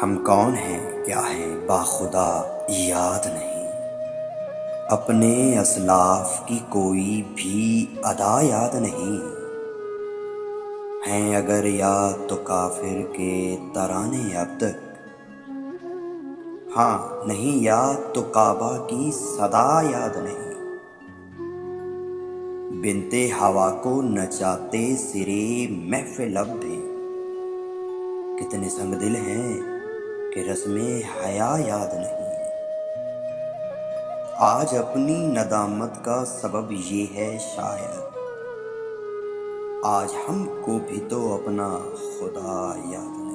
हम कौन हैं क्या हैं बाखुदा याद नहीं। अपने असलाफ की कोई भी अदा याद नहीं। हैं अगर याद तो काफिर के तराने अब तक। हाँ नहीं याद तो काबा की सदा याद नहीं। बिनते हवा को नचाते सिरे महफिल अब भी। कितने संगदिल हैं कि रस्में हया याद नहीं। आज अपनी नदामत का सबब ये है शायद आज हमको भी तो अपना खुदा याद नहीं।